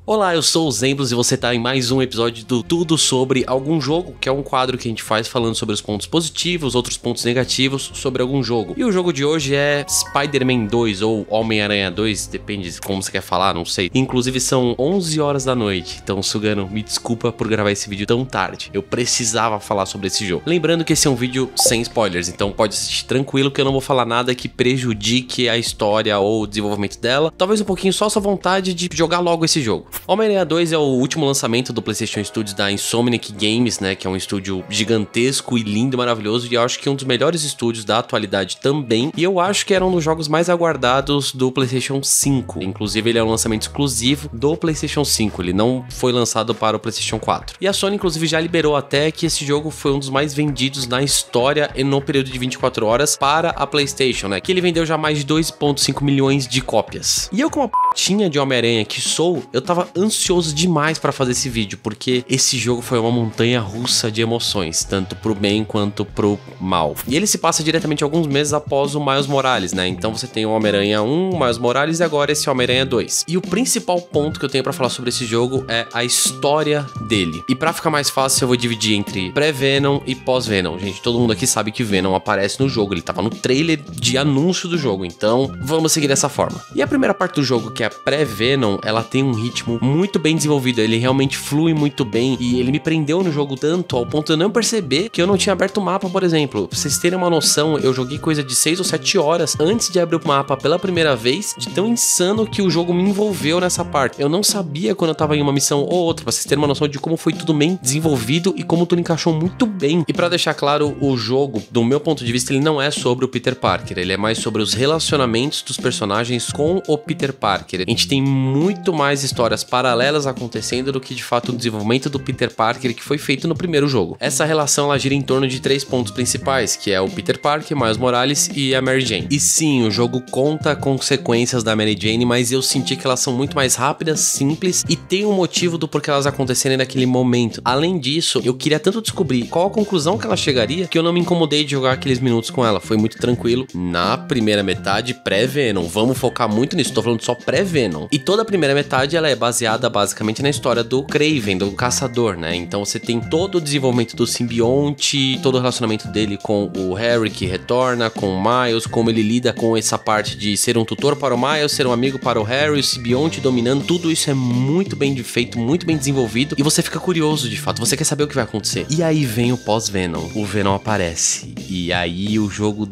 Olá, eu sou o Zemblos e você tá em mais um episódio do Tudo Sobre Algum Jogo, que é um quadro que a gente faz falando sobre os pontos positivos, outros pontos negativos sobre algum jogo. E o jogo de hoje é Spider-Man 2 ou Homem-Aranha 2, depende de como você quer falar, não sei. Inclusive são 11 horas da noite, então Sugano, me desculpa por gravar esse vídeo tão tarde. Eu precisava falar sobre esse jogo. Lembrando que esse é um vídeo sem spoilers, então pode assistir tranquilo que eu não vou falar nada que prejudique a história ou o desenvolvimento dela. Talvez um pouquinho só a sua vontade de jogar logo esse jogo. Homem-Aranha 2 é o último lançamento do PlayStation Studios da Insomniac Games, né, que é um estúdio gigantesco e lindo, maravilhoso, e eu acho que é um dos melhores estúdios da atualidade também, e eu acho que era um dos jogos mais aguardados do PlayStation 5. Inclusive, ele é um lançamento exclusivo do PlayStation 5, ele não foi lançado para o PlayStation 4. E a Sony, inclusive, já liberou até que esse jogo foi um dos mais vendidos na história e no período de 24 horas para a PlayStation, né, que ele vendeu já mais de 2,5 milhões de cópias. E eu, como a p***inha de Homem-Aranha que sou, eu tava ansioso demais pra fazer esse vídeo, porque esse jogo foi uma montanha russa de emoções, tanto pro bem quanto pro mal. E ele se passa diretamente alguns meses após o Miles Morales, né? Então você tem o Homem-Aranha 1, Miles Morales e agora esse Homem-Aranha 2. E o principal ponto que eu tenho pra falar sobre esse jogo é a história dele. E pra ficar mais fácil, eu vou dividir entre pré-Venom e pós-Venom. Gente, todo mundo aqui sabe que Venom aparece no jogo, ele tava no trailer de anúncio do jogo, então vamos seguir dessa forma. E a primeira parte do jogo, que é a pré-Venom, ela tem um ritmo muito bem desenvolvido, ele realmente flui muito bem e ele me prendeu no jogo tanto ao ponto de eu não perceber que eu não tinha aberto o mapa, por exemplo. Pra vocês terem uma noção, eu joguei coisa de 6 ou 7 horas antes de abrir o mapa pela primeira vez, de tão insano que o jogo me envolveu nessa parte. Eu não sabia quando eu tava em uma missão ou outra, pra vocês terem uma noção de como foi tudo bem desenvolvido e como tudo encaixou muito bem. E pra deixar claro, o jogo, do meu ponto de vista, ele não é sobre o Peter Parker, ele é mais sobre os relacionamentos dos personagens com o Peter Parker. A gente tem muito mais histórias paralelas acontecendo do que de fato o desenvolvimento do Peter Parker que foi feito no primeiro jogo. Essa relação ela gira em torno de 3 pontos principais, que é o Peter Parker, Miles Morales e a Mary Jane. E sim, o jogo conta com sequências da Mary Jane, mas eu senti que elas são muito mais rápidas, simples e tem um motivo do porquê elas acontecerem naquele momento. Além disso, eu queria tanto descobrir qual a conclusão que ela chegaria que eu não me incomodei de jogar aqueles minutos com ela. Foi muito tranquilo. Na primeira metade, pré-Venom. Vamos focar muito nisso, tô falando só pré-Venom. E toda a primeira metade ela é baseada basicamente na história do Kraven, do caçador, né? Então você tem todo o desenvolvimento do simbionte, todo o relacionamento dele com o Harry que retorna, com o Miles, como ele lida com essa parte de ser um tutor para o Miles, ser um amigo para o Harry, o simbionte dominando, tudo isso é muito bem feito, muito bem desenvolvido e você fica curioso de fato, você quer saber o que vai acontecer. E aí vem o pós-Venom, o Venom aparece e aí o jogo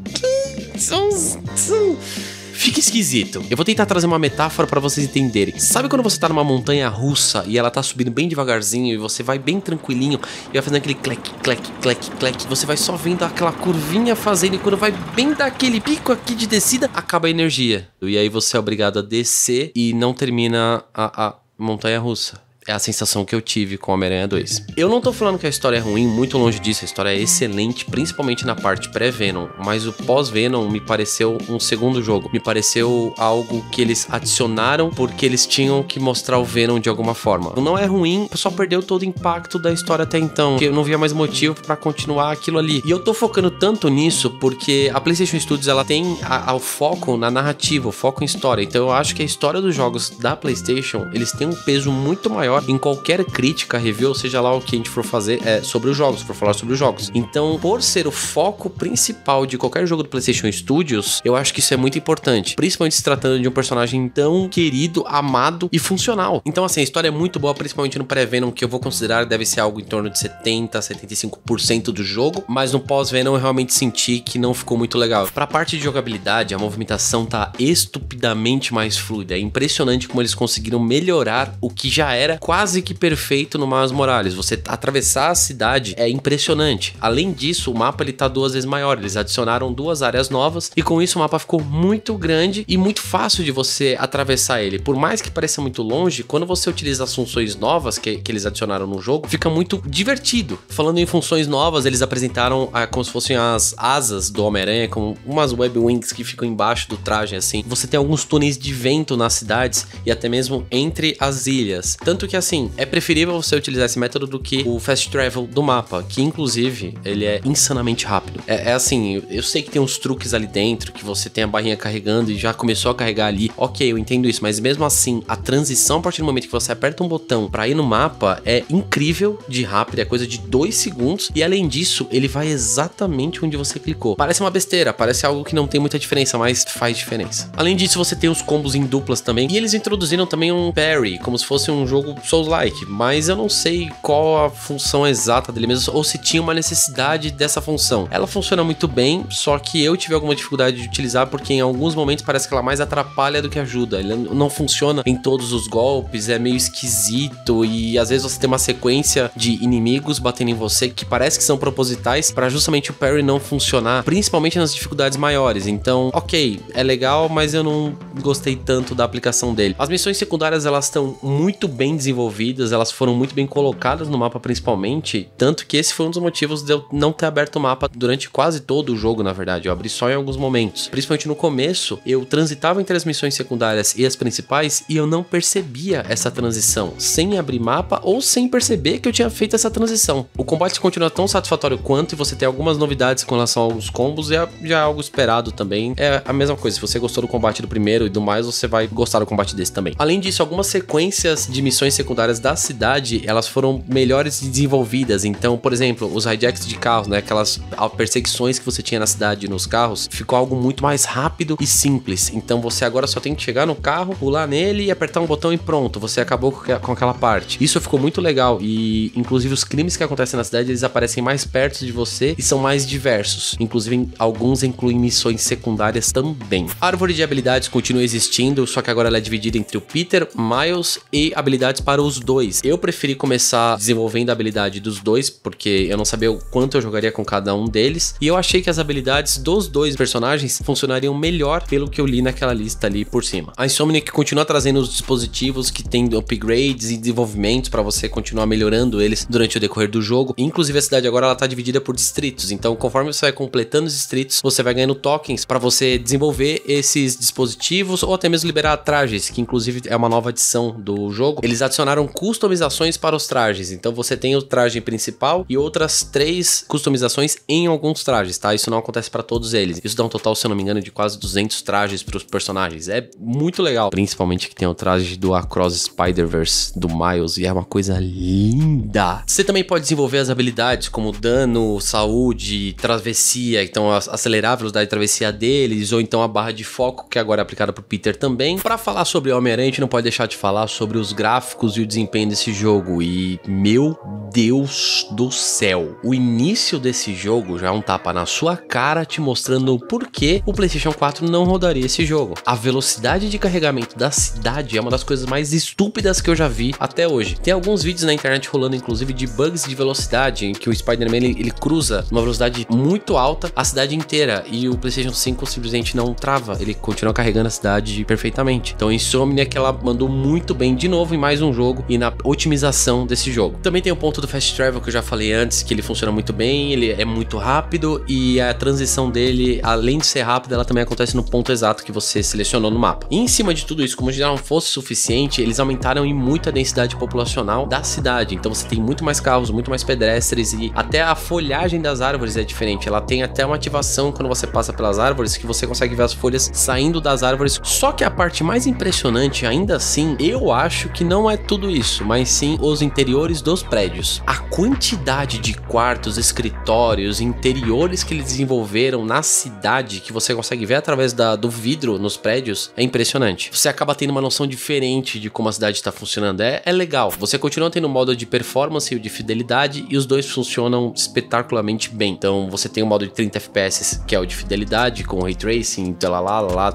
fica esquisito. Eu vou tentar trazer uma metáfora pra vocês entenderem. Sabe quando você tá numa montanha russa e ela tá subindo bem devagarzinho e você vai bem tranquilinho e vai fazendo aquele clec, clec, clec, clec, você vai só vendo aquela curvinha fazendo e quando vai bem daquele pico aqui de descida, acaba a energia. E aí você é obrigado a descer e não termina a montanha russa. É a sensação que eu tive com Homem-Aranha 2. Eu não tô falando que a história é ruim, muito longe disso, a história é excelente, principalmente na parte pré-Venom, mas o pós-Venom me pareceu um segundo jogo, me pareceu algo que eles adicionaram porque eles tinham que mostrar o Venom de alguma forma. Não é ruim, só perdeu todo o impacto da história até então, porque eu não via mais motivo pra continuar aquilo ali. E eu tô focando tanto nisso porque a PlayStation Studios, ela tem o foco na narrativa, o foco em história, então eu acho que a história dos jogos da PlayStation, eles têm um peso muito maior em qualquer crítica, review, ou seja lá o que a gente for fazer sobre os jogos, for falar sobre os jogos. Então, por ser o foco principal de qualquer jogo do PlayStation Studios, eu acho que isso é muito importante, principalmente se tratando de um personagem tão querido, amado e funcional. Então, assim, a história é muito boa, principalmente no pré-Venom, que eu vou considerar deve ser algo em torno de 70, 75% do jogo, mas no pós-Venom eu realmente senti que não ficou muito legal. Pra parte de jogabilidade, a movimentação tá estupidamente mais fluida, é impressionante como eles conseguiram melhorar o que já era quase que perfeito no Miles Morales. Você atravessar a cidade é impressionante. Além disso, o mapa ele tá 2 vezes maior. Eles adicionaram 2 áreas novas e com isso o mapa ficou muito grande e muito fácil de você atravessar ele. Por mais que pareça muito longe, quando você utiliza as funções novas que eles adicionaram no jogo, fica muito divertido. Falando em funções novas, eles apresentaram como se fossem as asas do Homem-Aranha, com umas web wings que ficam embaixo do traje, assim. Você tem alguns túneis de vento nas cidades e até mesmo entre as ilhas. Tanto porque assim, é preferível você utilizar esse método do que o fast travel do mapa, que inclusive ele é insanamente rápido. É assim, eu sei que tem uns truques ali dentro, que você tem a barrinha carregando e já começou a carregar ali. Ok, eu entendo isso, mas mesmo assim, a transição a partir do momento que você aperta um botão pra ir no mapa é incrível de rápido, é coisa de 2 segundos, e além disso, ele vai exatamente onde você clicou. Parece uma besteira, parece algo que não tem muita diferença, mas faz diferença. Além disso, você tem os combos em duplas também, e eles introduziram também um parry, como se fosse um jogo Souls-like, mas eu não sei qual a função exata dele mesmo, ou se tinha uma necessidade dessa função. Ela funciona muito bem, só que eu tive alguma dificuldade de utilizar, porque em alguns momentos parece que ela mais atrapalha do que ajuda. Ele não funciona em todos os golpes, é meio esquisito, e às vezes você tem uma sequência de inimigos batendo em você que parece que são propositais para justamente o parry não funcionar, principalmente nas dificuldades maiores. Então, ok, é legal, mas eu não gostei tanto da aplicação dele. As missões secundárias, elas estão muito bem desenvolvidas, elas foram muito bem colocadas no mapa principalmente, tanto que esse foi um dos motivos de eu não ter aberto o mapa durante quase todo o jogo, na verdade. Eu abri só em alguns momentos. Principalmente no começo, eu transitava entre as missões secundárias e as principais e eu não percebia essa transição, sem abrir mapa ou sem perceber que eu tinha feito essa transição. O combate continua tão satisfatório quanto, e você tem algumas novidades com relação aos combos, e já é algo esperado também. É a mesma coisa, se você gostou do combate do primeiro e do mais, você vai gostar do combate desse também. Além disso, algumas sequências de missões secundárias da cidade, elas foram melhores desenvolvidas. Então, por exemplo, os hijacks de carros, né, aquelas perseguições que você tinha na cidade nos carros, ficou algo muito mais rápido e simples. Então você agora só tem que chegar no carro, pular nele e apertar um botão e pronto, você acabou com aquela parte. Isso ficou muito legal, e inclusive os crimes que acontecem na cidade, eles aparecem mais perto de você e são mais diversos. Inclusive, alguns incluem missões secundárias também. A árvore de habilidades continua existindo, só que agora ela é dividida entre o Peter, Miles e habilidades para os dois. Eu preferi começar desenvolvendo a habilidade dos dois, porque eu não sabia o quanto eu jogaria com cada um deles, e eu achei que as habilidades dos dois personagens funcionariam melhor pelo que eu li naquela lista ali por cima. A Insomniac continua trazendo os dispositivos que tem upgrades e desenvolvimentos para você continuar melhorando eles durante o decorrer do jogo. Inclusive, a cidade agora ela tá dividida por distritos, então conforme você vai completando os distritos, você vai ganhando tokens para você desenvolver esses dispositivos ou até mesmo liberar trajes, que inclusive é uma nova adição do jogo. Eles adicionaram customizações para os trajes, então você tem o traje principal e outras 3 customizações em alguns trajes, tá? Isso não acontece para todos eles. Isso dá um total, se eu não me engano, de quase 200 trajes para os personagens. É muito legal, principalmente que tem o traje do Across Spider-Verse do Miles, e é uma coisa linda. Você também pode desenvolver as habilidades como dano, saúde, travessia, então acelerar a velocidade de travessia deles, ou então a barra de foco, que agora é aplicada pro Peter também. Para falar sobre Homem-Aranha, a gente não pode deixar de falar sobre os gráficos e o desempenho desse jogo, e meu Deus do céu, o início desse jogo já é um tapa na sua cara, te mostrando por que o PlayStation 4 não rodaria esse jogo. A velocidade de carregamento da cidade é uma das coisas mais estúpidas que eu já vi até hoje. Tem alguns vídeos na internet rolando, inclusive, de bugs de velocidade, em que o Spider-Man ele cruza uma velocidade muito alta a cidade inteira, e o PlayStation 5 simplesmente não trava, ele continua carregando a cidade perfeitamente. Então a Insomniac, ela mandou muito bem de novo em mais um jogo e na otimização desse jogo. Também tem o ponto do Fast Travel que eu já falei antes, que ele funciona muito bem, ele é muito rápido, e a transição dele, além de ser rápida, ela também acontece no ponto exato que você selecionou no mapa. E em cima de tudo isso, como já não fosse suficiente, eles aumentaram em muito a densidade populacional da cidade. Então você tem muito mais carros, muito mais pedestres, e até a folhagem das árvores é diferente. Ela tem até uma ativação quando você passa pelas árvores, que você consegue ver as folhas saindo das árvores. Só que a parte mais impressionante, ainda assim, eu acho que não é tudo isso, mas sim os interiores dos prédios. A quantidade de quartos, escritórios, interiores que eles desenvolveram na cidade, que você consegue ver através do vidro nos prédios, é impressionante. Você acaba tendo uma noção diferente de como a cidade está funcionando. É legal. Você continua tendo o modo de performance e o de fidelidade, e os dois funcionam espetacularmente bem. Então você tem o modo de 30 FPS, que é o de fidelidade, com o Ray Tracing,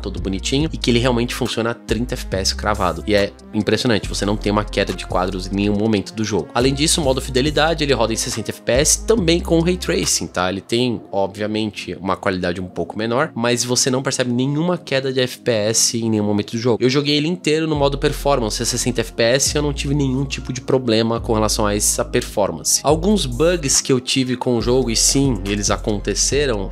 todo bonitinho, e que ele realmente funciona a 30 FPS cravado. E é impressionante, você não tem uma queda de quadros em nenhum momento do jogo. Além disso, o modo fidelidade, ele roda em 60 FPS, também com o Ray Tracing, tá? Ele tem, obviamente, uma qualidade um pouco menor, mas você não percebe nenhuma queda de FPS em nenhum momento do jogo. Eu joguei ele inteiro no modo performance, a 60 FPS, e eu não tive nenhum tipo de problema com relação a essa performance. Alguns bugs que eu tive com o jogo, e sim, eles aconteceram,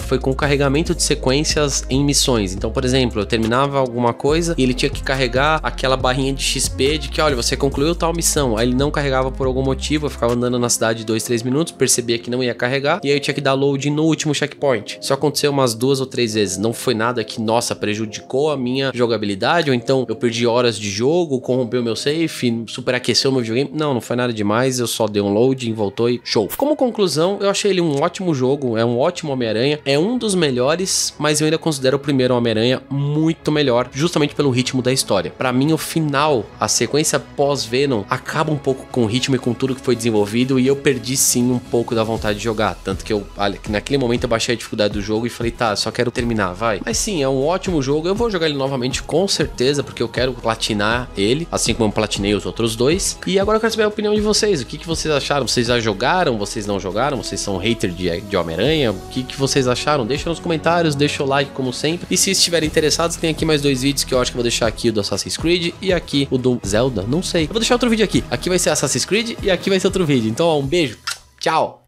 foi com o carregamento de sequências em missões. Então, por exemplo, eu terminava alguma coisa e ele tinha que carregar aquela barrinha de XP de que, olha, você concluiu tal missão, aí ele não carregava por algum motivo, eu ficava andando na cidade 2, 3 minutos, percebia que não ia carregar, e aí eu tinha que dar load no último checkpoint. Isso aconteceu umas 2 ou 3 vezes, não foi nada que, nossa, prejudicou a minha jogabilidade, ou então eu perdi horas de jogo, corrompeu meu save, superaqueceu meu videogame, não foi nada demais, eu só dei um load, voltou e show. Como conclusão, eu achei ele um ótimo jogo, é um ótimo Homem-Aranha, é um dos melhores, mas eu ainda considero o primeiro Homem-Aranha muito melhor, justamente pelo ritmo da história. Pra mim, o final, a sequência pós-Venom, acaba um pouco com o ritmo e com tudo que foi desenvolvido, e eu perdi sim um pouco da vontade de jogar, tanto que naquele momento eu baixei a dificuldade do jogo e falei, tá, só quero terminar, vai. Mas sim, é um ótimo jogo, eu vou jogar ele novamente com certeza, porque eu quero platinar ele, assim como eu platinei os outros dois. E agora eu quero saber a opinião de vocês, o que vocês acharam? Vocês já jogaram? Vocês não jogaram? Vocês são hater de Homem-Aranha? O que vocês acharam? Deixa nos comentários, deixa o like como sempre. E se estiverem interessados, tem aqui mais 2 vídeos que eu acho que eu vou deixar aqui o do Assassin's Creed e aqui o do Zelda, não sei. Eu vou deixar outro vídeo aqui. Aqui vai ser Assassin's Creed e aqui vai ser outro vídeo. Então, ó, um beijo. Tchau.